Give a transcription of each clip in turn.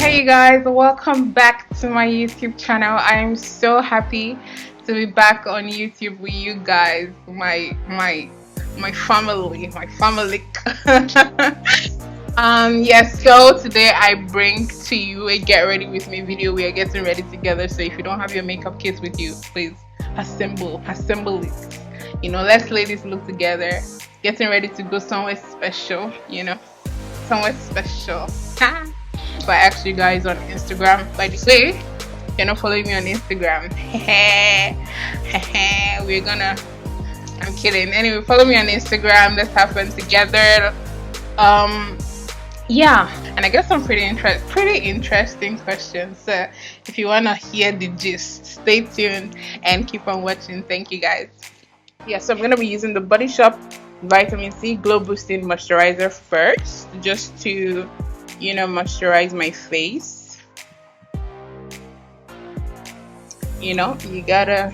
Hey guys, welcome back to my YouTube channel. I am so happy to be back on YouTube with you guys, my family, yes, so today I bring to you a get ready with me video. We are getting ready together, so if you don't have your makeup kit with you, please assemble it. You know, let's ladies look together, getting ready to go somewhere special, you know, somewhere special. But I asked you guys on Instagram, by the way, you're not following me on Instagram. I'm kidding. Anyway, follow me on Instagram. Let's have fun together. Yeah, and I got some pretty interesting questions. So if you wanna hear the gist, stay tuned and keep on watching. Thank you guys. Yeah, so I'm gonna be using the Body Shop Vitamin C Glow Boosting Moisturizer first, just to, you know, moisturize my face. You know, you gotta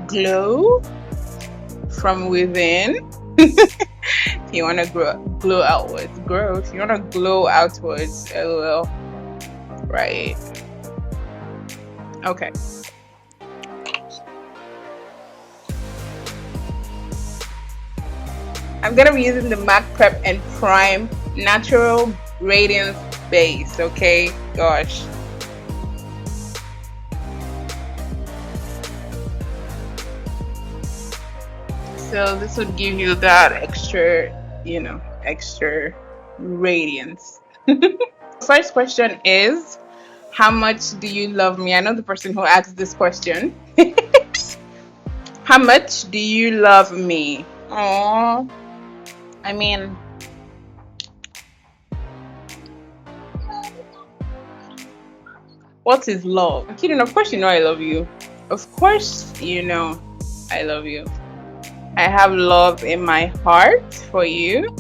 glow from within. If you want to glow outwards, grow. If you want to glow outwards, lol. Right. Okay. I'm gonna be using the MAC Prep and Prime Natural Radiance Base. Okay, gosh. So this would give you that extra, you know, extra radiance. First question is, how much do you love me? I know the person who asked this question. How much do you love me? Aww. I mean, what is love? I'm kidding. Of course you know I love you. Of course you know I love you. I have love in my heart for you.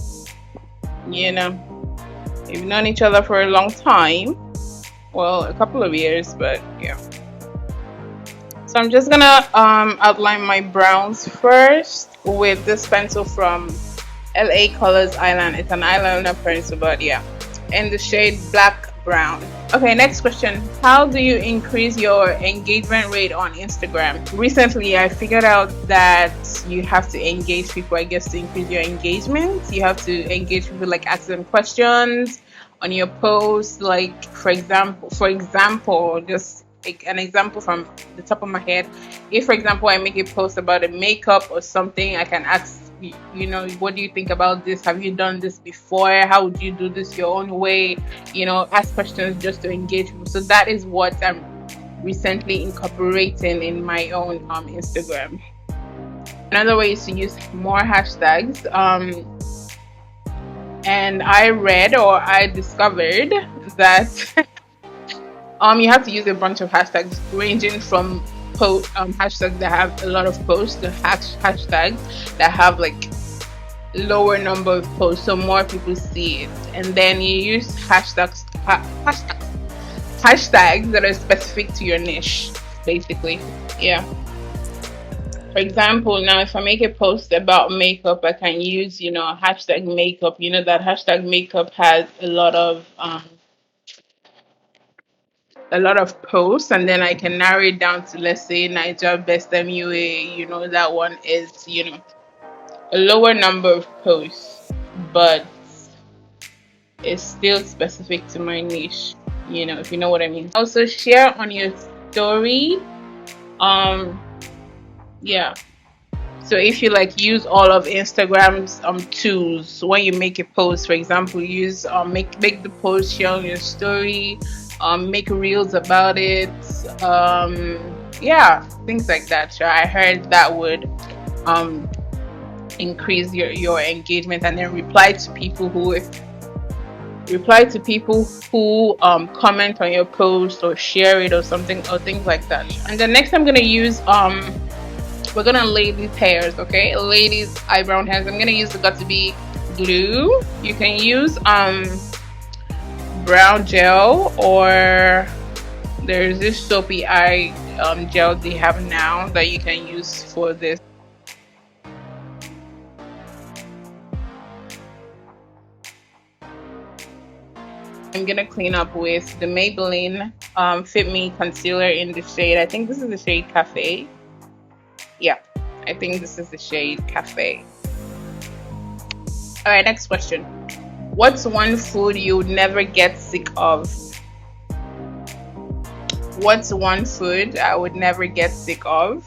You know, we've known each other for a long time. Well, a couple of years, but yeah. So I'm just gonna outline my browns first with this pencil from LA Colors Eyeliner. It's an eyeliner pencil, but yeah, in the shade Black Brown. Okay, next question. How do you increase your engagement rate on Instagram? Recently, I figured out that you have to engage people, I guess, to increase your engagement. You have to engage people, like ask them questions on your posts. Like, for example, just like an example from the top of my head. If, for example, I make a post about a makeup or something, I can ask, you know, what do you think about this? Have you done this before? How would you do this your own way? You know, ask questions just to engage people. So that is what I'm recently incorporating in my own Instagram. Another way is to use more hashtags. And I read, or I discovered, that you have to use a bunch of hashtags ranging from hashtags that have a lot of posts to hashtags that have like lower number of posts, so more people see it. And then you use hashtags that are specific to your niche, basically. Yeah. For example, now if I make a post about makeup, I can use, you know, hashtag makeup. You know that hashtag makeup has a lot of posts, and then I can narrow it down to, let's say, Niger Best MUA. You know, that one is, you know, a lower number of posts, but it's still specific to my niche, you know, if you know what I mean. Also share on your story. Yeah, so if you like use all of Instagram's tools when you make a post, for example, use make the post, share on your story, make reels about it, yeah, things like that. So I heard that would increase your engagement, and then reply to people who comment on your post or share it or something, or things like that. And then next I'm gonna use we're gonna lay these hairs, okay, ladies eyebrow hairs. I'm gonna use the Got2b glue. You can use brown gel, or there's this soapy eye gel they have now that you can use for this. I'm gonna clean up with the Maybelline Fit Me concealer in the shade, I think this is the shade Cafe. Yeah, I think this is the shade Cafe. All right, next question. What's one food you would never get sick of? What's one food I would never get sick of?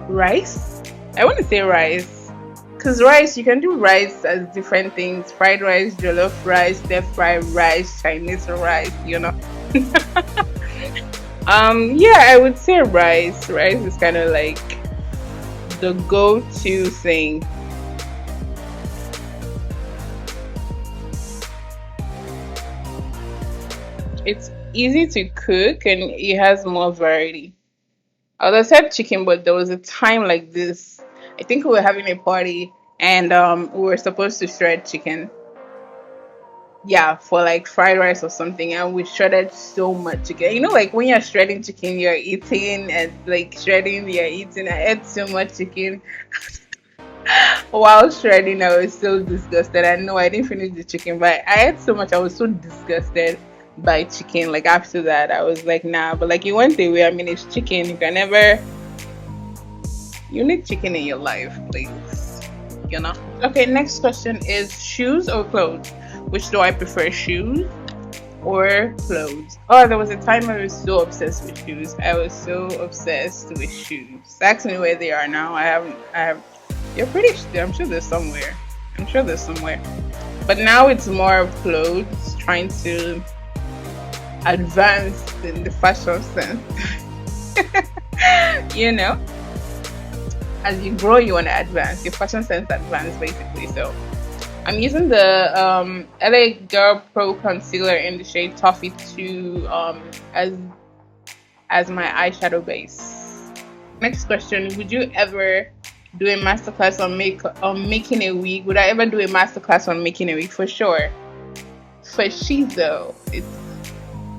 Rice? I want to say rice. Because rice, you can do rice as different things. Fried rice, jollof rice, stir-fried rice, Chinese rice, you know. Yeah, I would say rice. Rice is kind of like the go-to thing. It's easy to cook and it has more variety. I would have said chicken, but there was a time like this. I think we were having a party and we were supposed to shred chicken. Yeah, for like fried rice or something, and we shredded so much chicken. You know, like when you're shredding chicken, you're eating, and like shredding, you're eating. I ate so much chicken while shredding. I was so disgusted. I know I didn't finish the chicken, but I ate so much. I was so disgusted by chicken. Like after that, I was like, nah. But like it went away. I mean, it's chicken. You can never. You need chicken in your life, please. You know. Okay. Next question is shoes or clothes. Which do I prefer, shoes or clothes? Oh, there was a time I was so obsessed with shoes. I was so obsessed with shoes. Ask me where they are now. I have. You're pretty sure. I'm sure there's somewhere. But now it's more of clothes, trying to advance in the fashion sense. You know, as you grow, you want to advance. Your fashion sense advance, basically. So I'm using the LA Girl Pro Concealer in the shade TOFEE 2 as my eyeshadow base. Next question: would you ever do a masterclass on making a wig? Would I ever do a masterclass on making a wig? For sure. For she though, it's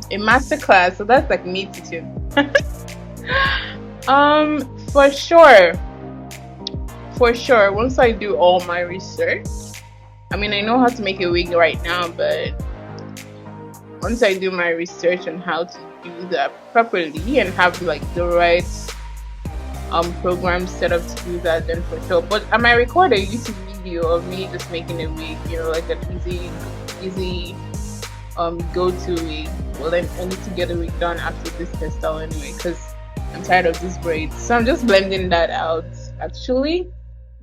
a masterclass, so that's like me teaching. For sure. Once I do all my research. I mean, I know how to make a wig right now, but once I do my research on how to do that properly and have like the right program set up to do that, then for sure. But I might record a YouTube video of me just making a wig, you know, like an easy go-to wig. Well, then I need to get a wig done after this hairstyle anyway, because I'm tired of this braid. So I'm just blending that out. Actually,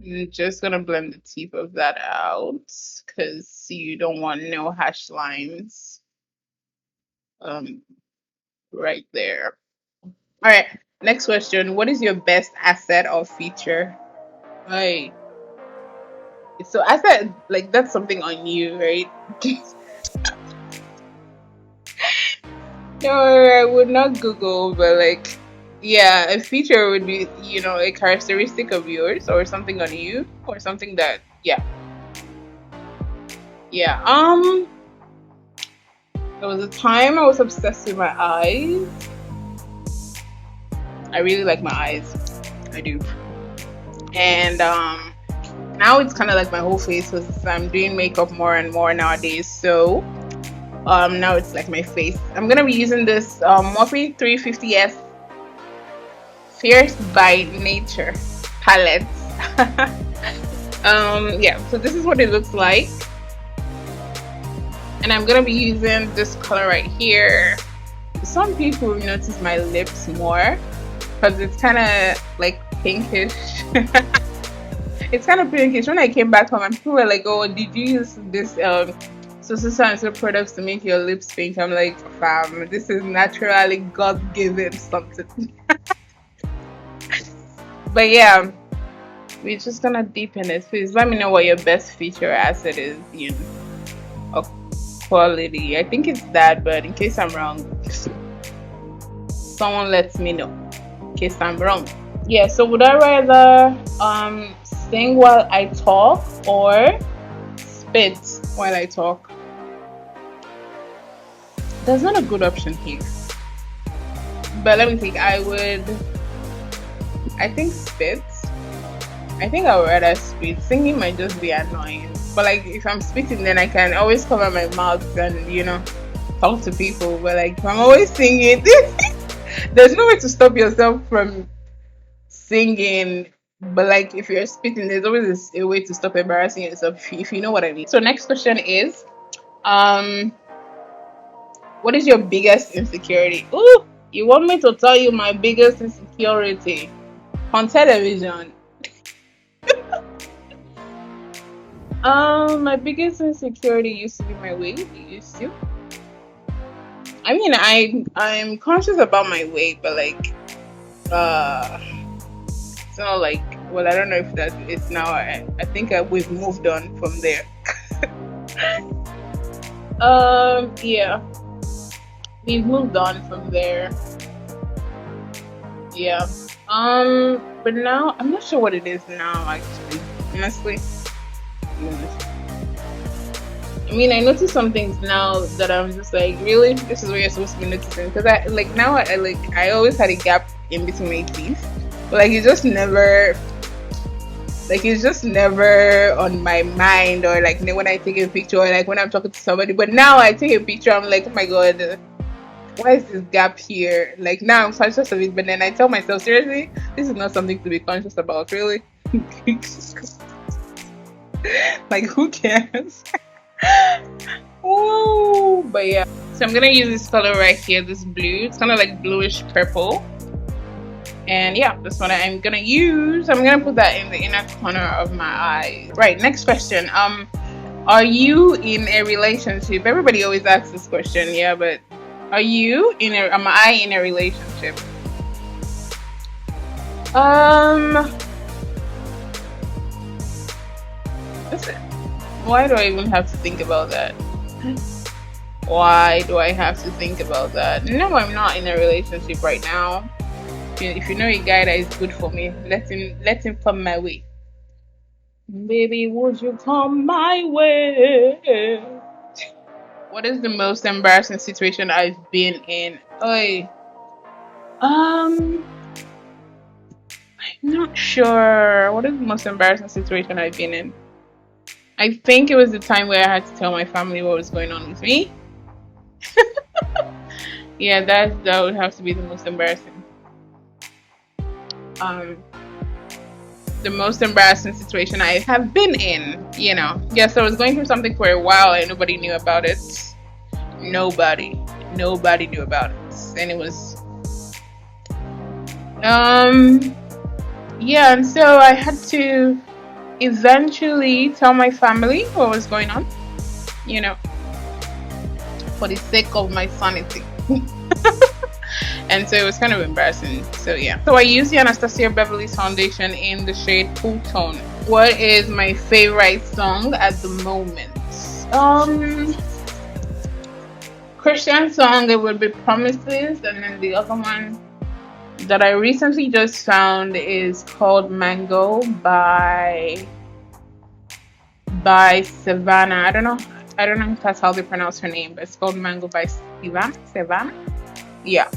I'm just gonna blend the tip of that out because you don't want no hash lines right there. All right, next question. What is your best asset or feature? Right. So asset, like that's something on you, right? No, I would not Google, but like, yeah, a feature would be, you know, a characteristic of yours or something on you or something that, yeah. There was a time I was obsessed with my eyes. I really like my eyes. I do. And now it's kind of like my whole face because I'm doing makeup more and more nowadays. So now it's like my face. I'm gonna be using this Morphe 350S Fierce by Nature palette. Yeah, so this is what it looks like, and I'm gonna be using this color right here. Some people notice my lips more because it's kind of like pinkish. It's kind of pinkish. When I came back home and people were like, oh, did you use this so products to make your lips pink? I'm like, fam, this is naturally God-given something. But yeah, we're just gonna deepen it. Please let me know what your best feature asset is, of quality. I think it's that, but in case I'm wrong, someone lets me know in case I'm wrong. Yeah, so would I rather sing while I talk or spit while I talk? There's not a good option here, but let me think. I think spit. I think I would rather spit. Singing might just be annoying, but like if I'm spitting, then I can always cover my mouth and talk to people, but like I'm always singing. There's no way to stop yourself from singing, but like if you're spitting, there's always a way to stop embarrassing yourself, if you know what I mean. So next question is, what is your biggest insecurity? Ooh, you want me to tell you my biggest insecurity on television? My biggest insecurity used to be my weight. It used to. I mean, I'm conscious about my weight, but like, it's not like, well, I don't know if that it's now. I think we've moved on from there. Yeah, we've moved on from there. Yeah. But now I'm not sure what it is now. Actually, honestly. I mean, I notice some things now that I'm just like, really, this is what you're supposed to be noticing. Because I like now, I always had a gap in between my teeth, but like it's just never on my mind, or like when I take a picture, or like when I'm talking to somebody. But now I take a picture, I'm like, oh my god, why is this gap here? Like now I'm conscious of it, but then I tell myself, seriously, this is not something to be conscious about, really. Like, who cares? Oh, but yeah. So I'm gonna use this color right here, this blue. It's kind of like bluish purple. And yeah, that's what I'm gonna use. I'm gonna put that in the inner corner of my eye. Right, next question. Are you in a relationship? Everybody always asks this question, yeah, but am I in a relationship? Listen, why do I even have to think about that? Why do I have to think about that? No, I'm not in a relationship right now. If you know a guy that is good for me, let him come my way. Baby, would you come my way? What is the most embarrassing situation I've been in? I'm not sure. What is the most embarrassing situation I've been in? I think it was the time where I had to tell my family what was going on with me. Yeah, that would have to be the most embarrassing. The most embarrassing situation I have been in, you know. Yes, I was going through something for a while and nobody knew about it. Nobody knew about it. And it was yeah, and so I had to eventually tell my family what was going on, you know, for the sake of my sanity. And so it was kind of embarrassing. So yeah, so I used the Anastasia Beverly's foundation in the shade Cool Tone. What is my favorite song at the moment? Christian song, it would be Promises, and then the other one that I recently just found is called Mango by Savannah. I don't know if that's how they pronounce her name, but it's called Mango by Savannah. Yeah,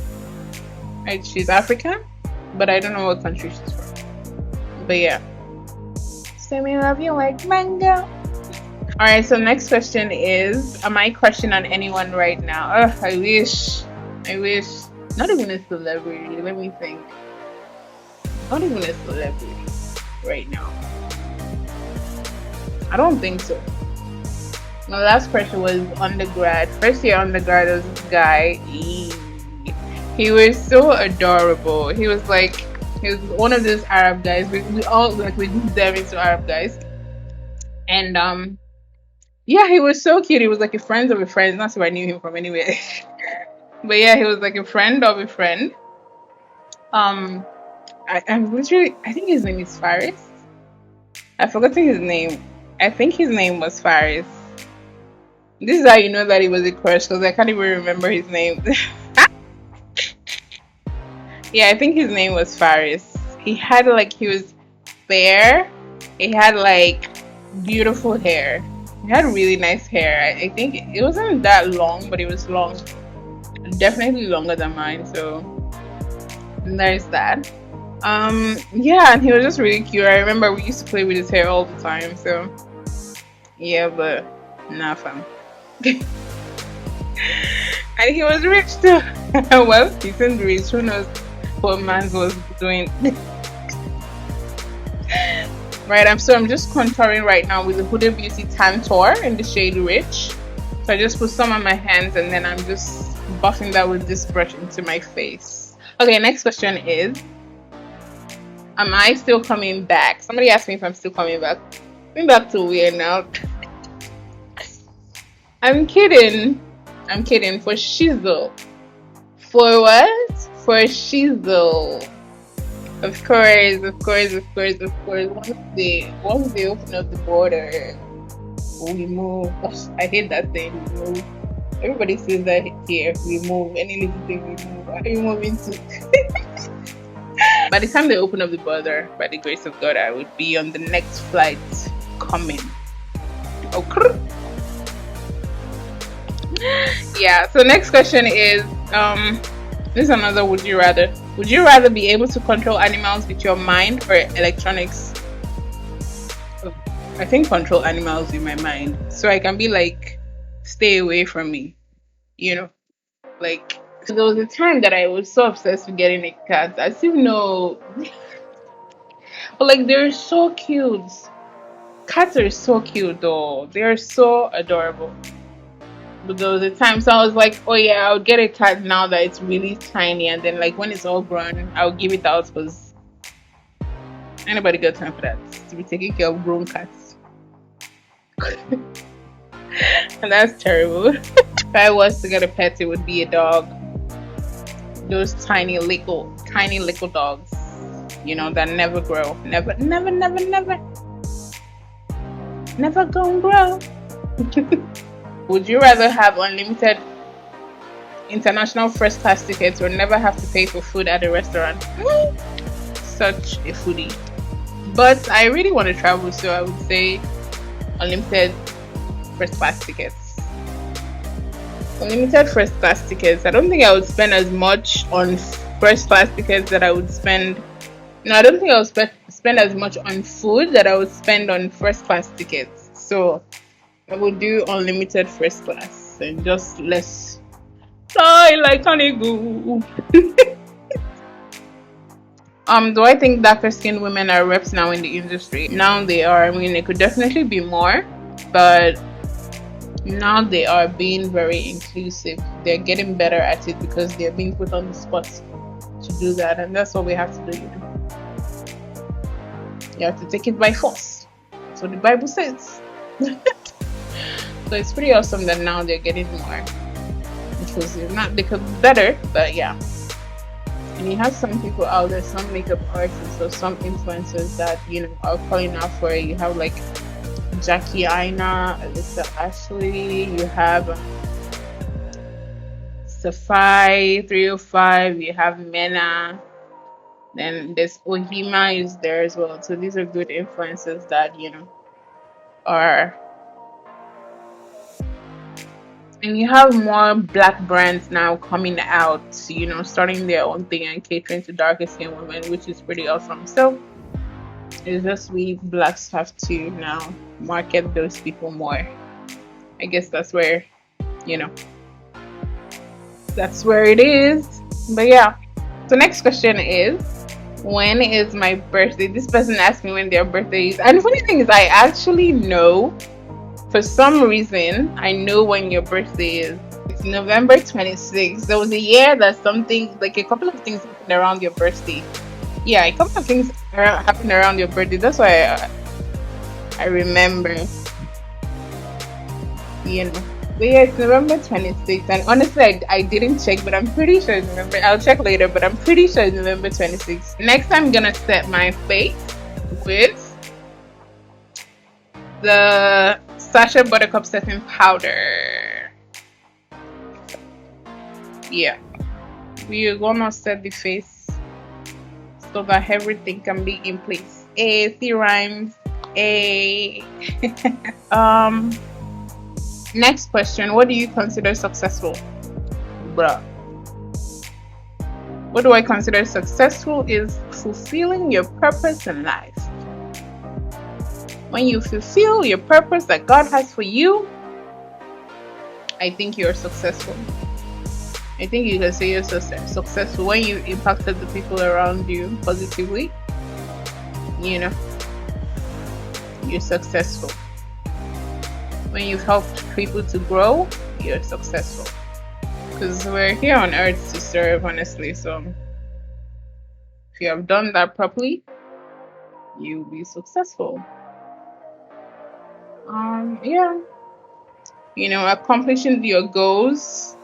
she's African, but I don't know what country she's from. But yeah, say me love you like mango. All right, so next question is, am I crushing on anyone right now? I wish. Not even a celebrity. Let me think. Not even a celebrity right now. I don't think so. My last crush was undergrad. First year undergrad was this guy. He was so adorable. He was one of those Arab guys. We all we dive into Arab guys. And yeah, he was so cute. He was like a friend of a friend. Not so I knew him from anywhere. But yeah, he was like a friend of a friend. I'm literally, I think his name is Faris. I've forgotten his name. I think his name was Faris. This is how you know that he was a crush, because I can't even remember his name. Yeah, I think his name was Faris. He was fair. He had like beautiful hair. He had really nice hair. I think it wasn't that long, but it was long. Definitely longer than mine, so there's that. Yeah, and he was just really cute. I remember we used to play with his hair all the time, so yeah, but nah, fam. And he was rich too. Well, he seemed rich. Who knows what man was doing? Right, I'm just contouring right now with the Huda Beauty Tantour in the shade Rich. So I just put some on my hands and then I'm just buffing that with this brush into my face. Okay, next question is, am I still coming back? Somebody asked me if I'm still coming back. Coming back to where now? I'm kidding. I'm kidding. For shizzle. For what? For shizzle. Of course. Once they open up the border, we move. I hate that thing. We move. Everybody says that here. We move. Any little thing we move. What are you moving to? By the time they open up the border, by the grace of God, I would be on the next flight coming. Okay. Yeah. So next question is this is another would you rather. Would you rather be able to control animals with your mind or electronics? I think control animals with my mind. So I can be like, stay away from me. You know? Like, there was a time that I was so obsessed with getting a cat. I still know. But like, they're so cute. Cats are so cute though. They're so adorable. But there was a time, so I was like, oh yeah, I'll get a cat now that it's really tiny, and then like when it's all grown, I'll give it out because anybody got time for that, to be taking care of grown cats. And that's terrible. If I was to get a pet, it would be a dog. Those tiny little dogs, you know, that never grow. Never gonna grow. Would you rather have unlimited international first class tickets or never have to pay for food at a restaurant? Such a foodie. But I really want to travel, so I would say unlimited first class tickets. Unlimited first class tickets. I don't think I would spend as much on first class tickets that I would spend. No, I don't think I would spend as much on food that I would spend on first class tickets. So I would do unlimited first class and just less fly like honey goo. Do I think darker skinned women are reps now in the industry? Now they are. I mean, it could definitely be more, but now they are being very inclusive. They're getting better at it because they're being put on the spot to do that, and that's what we have to do. You have to take it by force. That's what the Bible says. So it's pretty awesome that now they're getting more inclusive. Not because better, but yeah. And you have some people out there, some makeup artists or some influencers that, you know, are calling out for it. You have like Jackie Aina, Alyssa Ashley, you have Safai 305, you have Mena, then there's Ohima is there as well. So these are good influencers that, you know, are. And you have more black brands now coming out, you know, starting their own thing and catering to darker skinned women, which is pretty awesome. So it's just we blacks have to now market those people more. I guess that's where, you know, that's where it is. But yeah. So next question is, when is my birthday? This person asked me when their birthday is. And the funny thing is, I actually know. For some reason, I know when your birthday is. It's November 26th. There was a year that something, like a couple of things happened around your birthday. Yeah, a couple of things happened around your birthday. That's why I remember. You know. But yeah, it's November 26th. And honestly, I didn't check, but I'm pretty sure it's November. I'll check later, but I'm pretty sure it's November 26th. Next, I'm going to set my face with the Sasha Buttercup setting powder. Yeah, we're gonna set the face so that everything can be in place. See rhymes. Next question: what do you consider successful, bruh? What do I consider successful is fulfilling your purpose in life. When you fulfill your purpose that God has for you, I think you're successful. I think you can say you're successful when you impacted the people around you positively. You know, you're successful. When you've helped people to grow, you're successful. Because we're here on earth to serve, honestly. So if you have done that properly, you'll be successful. Yeah. You know, accomplishing your goals,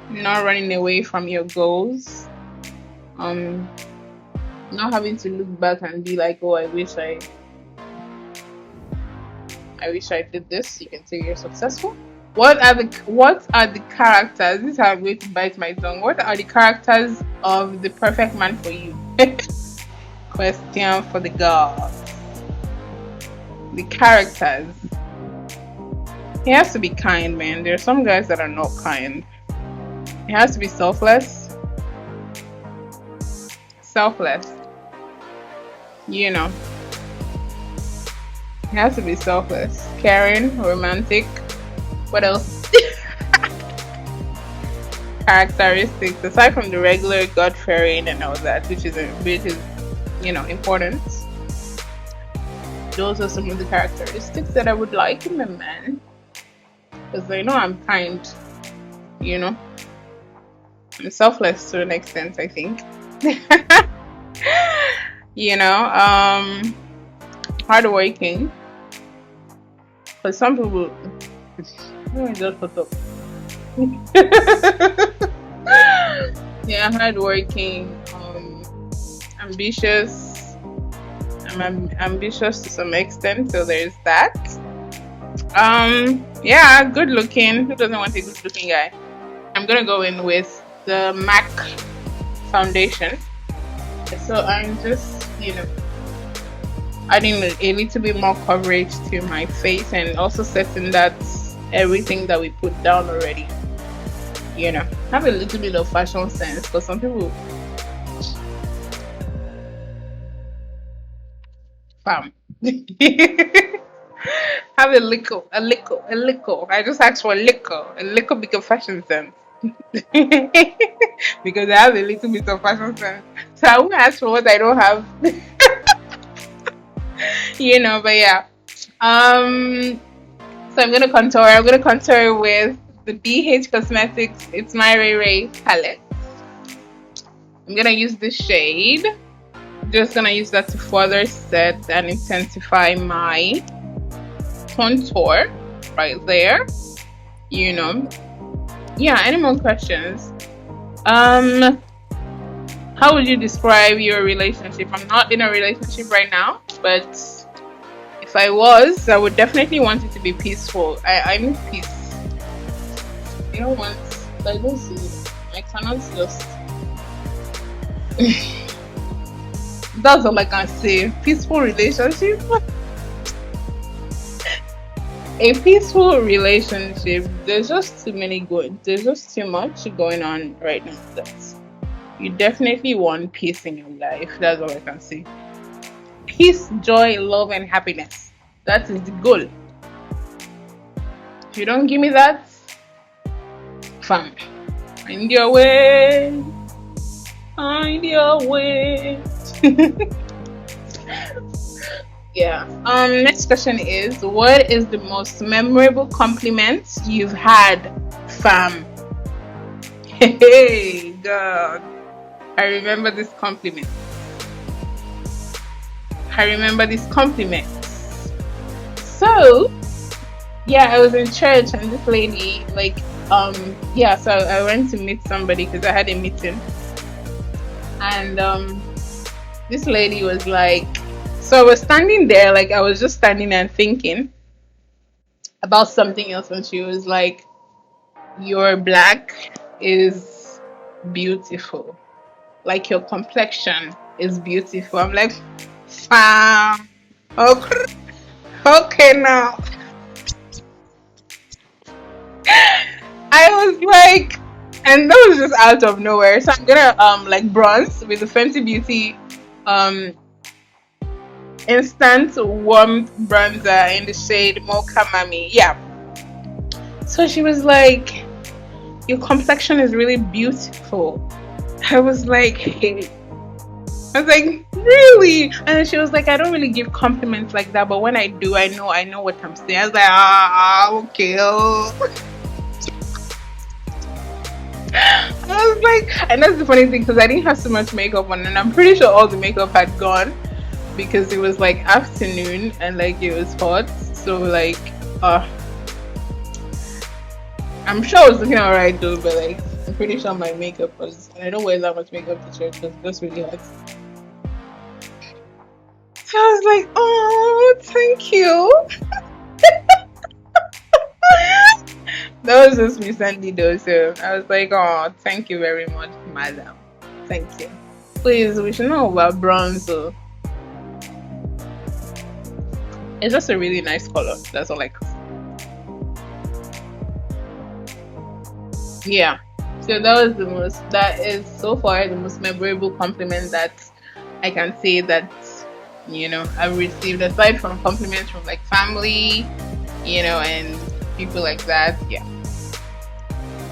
not running away from your goals. Not having to look back and be like, oh, I wish I did this. You can say you're successful. What are the characters? This is how I'm going to bite my tongue. What are the characters of the perfect man for you? Question for the gods. The characters. He has to be kind, man. There are some guys that are not kind. He has to be selfless. You know. He has to be selfless. Caring, romantic. What else? Characteristics aside from the regular God-fearing and all that, which is you know, important. Those are some of the characteristics that I would like in a man, because I know I'm kind, you know. I'm selfless to an extent, I think. You know, hardworking. But some people, just put up. Yeah, hardworking, ambitious. I'm ambitious to some extent, so there's that. Yeah, good looking. Who doesn't want a good looking guy? I'm gonna go in with the MAC foundation. So I'm just, you know, adding a little bit more coverage to my face and also setting that everything that we put down already, you know, have a little bit of fashion sense, because some people have a little. I just asked for a little bit of fashion sense. Because I have a little bit of fashion sense, so I won't ask for what I don't have. You know, but yeah. So I'm gonna contour with the BH Cosmetics ITSMYRAYERAYE palette. I'm gonna use this shade. Just gonna use that to further set and intensify my contour right there. You know. Yeah, any more questions? How would you describe your relationship? I'm not in a relationship right now, but if I was, I would definitely want it to be peaceful. I need peace. I don't want, I don't see, I cannot just that's all I can say. Peaceful relationship. A peaceful relationship. There's just too many there's just too much going on right now. You definitely want peace in your life. That's all I can say. Peace, joy, love, and happiness. That is the goal. If you don't give me that, fam, find your way. Find your way. Yeah. Next question is, what is the most memorable compliment you've had, fam? Hey, God. I remember this compliment. So, yeah, I was in church and this lady, like, yeah, so I went to meet somebody because I had a meeting. And this lady was like, so I was standing there, like, I was just standing and thinking about something else. And she was like, your black is beautiful. Like, your complexion is beautiful. I'm like, okay now. I was like, and that was just out of nowhere. So I'm gonna like bronze with the Fenty Beauty instant warmth bronzer in the shade MOCHA MAMI. Yeah. So she was like, your complexion is really beautiful. I was like, hey. I was like, really? And she was like, I don't really give compliments like that, but when I do, I know what I'm saying. I was like, okay. I was like, and that's the funny thing, because I didn't have so much makeup on, and I'm pretty sure all the makeup had gone because it was like afternoon and like it was hot. So like, I'm sure I was looking alright though, but like, I'm pretty sure my makeup was, and I don't wear that much makeup to church because it's just really hot. So I was like, oh, thank you. That was just recently though, so I was like, oh, thank you very much, madam. Thank you. Please, we should know about bronze though. It's just a really nice color. That's all I can say. Yeah. So that is so far the most memorable compliment that I can say that, you know, I've received, aside from compliments from like family, you know, and people like that. Yeah.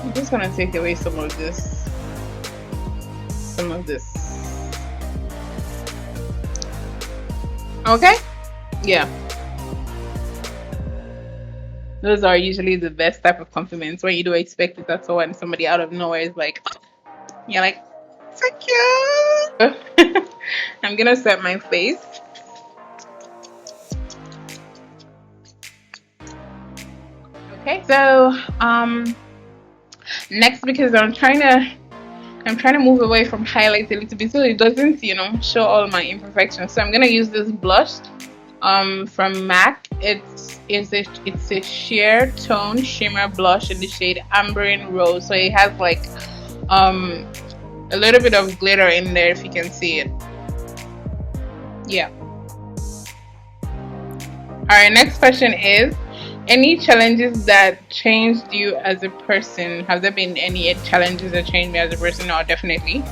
I'm just gonna take away some of this. Okay? Yeah. Those are usually the best type of compliments when you don't expect it at all, and somebody out of nowhere is like, you're like, thank you. I'm gonna set my face. Okay, so next, because I'm trying to move away from highlights a little bit so it doesn't, you know, show all my imperfections. So I'm gonna use this blush from MAC. It's a sheer tone shimmer blush in the shade Amberine Rose. So it has like a little bit of glitter in there, if you can see it. Yeah. Alright, next question is, any challenges that changed you as a person? Have there been any challenges that changed me as a person? No, definitely.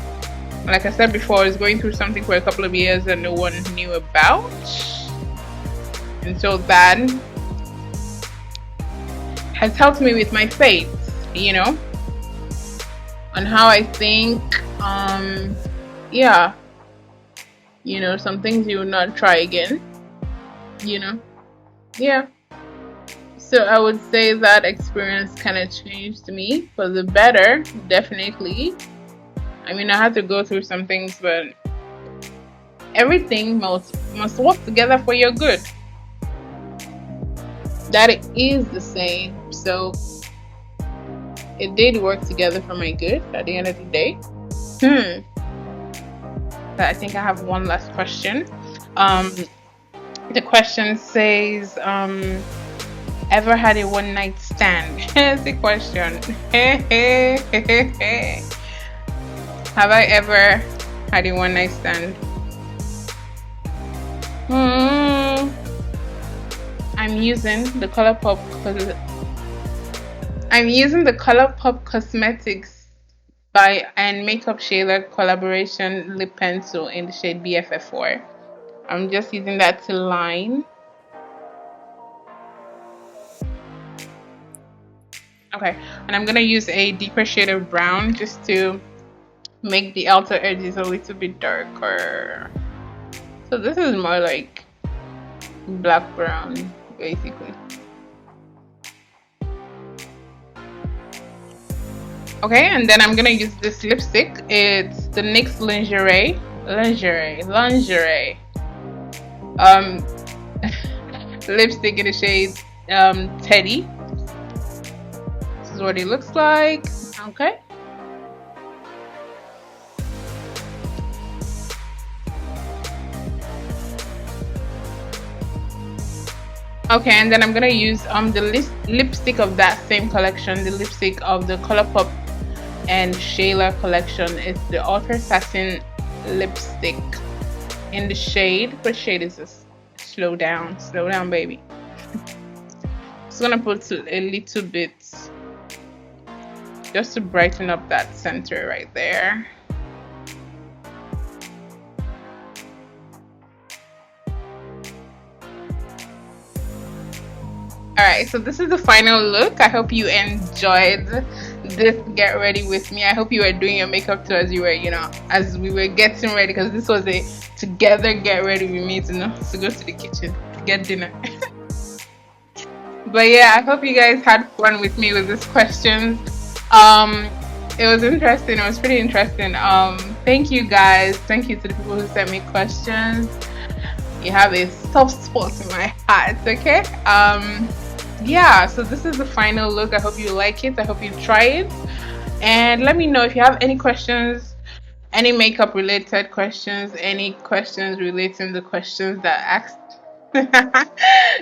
Like I said before, I was going through something for a couple of years that no one knew about. And so that has helped me with my faith, you know, on how I think, yeah, you know, some things you will not try again, you know, yeah. So I would say that experience kind of changed me for the better, definitely. I mean, I had to go through some things, but everything must work together for your good. That is the same. So it did work together for my good at the end of the day. But I think I have one last question. The question says, ever had a one-night stand? Here's the question. Have I ever had a one-night stand? I'm using the ColourPop Cosmetics and MAKEUPSHAYLA collaboration lip pencil in the shade BFF4. I'm just using that to line. Okay, and I'm gonna use a deeper shade of brown just to make the outer edges a little bit darker. So this is more like black brown, basically. Okay, and then I'm gonna use this lipstick. It's the NYX lingerie lipstick in the shade Teddy. This is what it looks like. Okay. Okay, and then I'm gonna use the lipstick of that same collection, the lipstick of the ColourPop and Shayla collection. It's the Ultra Satin lipstick in the shade. What shade is this? Slow down, baby. Just gonna put a little bit just to brighten up that center right there. Alright, so this is the final look. I hope you enjoyed this get ready with me. I hope you were doing your makeup too as you were, as we were getting ready, because this was a together get ready with me to go to the kitchen to get dinner. But yeah, I hope you guys had fun with me with these questions. It was interesting. It was pretty interesting. Thank you guys. Thank you to the people who sent me questions. You have a soft spot in my heart, okay? Yeah, so this is the final look. I hope you like it. I hope you try it. And let me know if you have any questions, any makeup related questions, any questions relating to questions that I asked.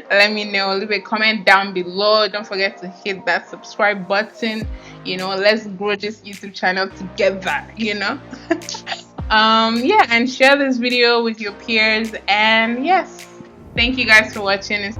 Let me know. Leave a comment down below. Don't forget to hit that subscribe button. Let's grow this YouTube channel together. Yeah, and share this video with your peers. And yes, thank you guys for watching.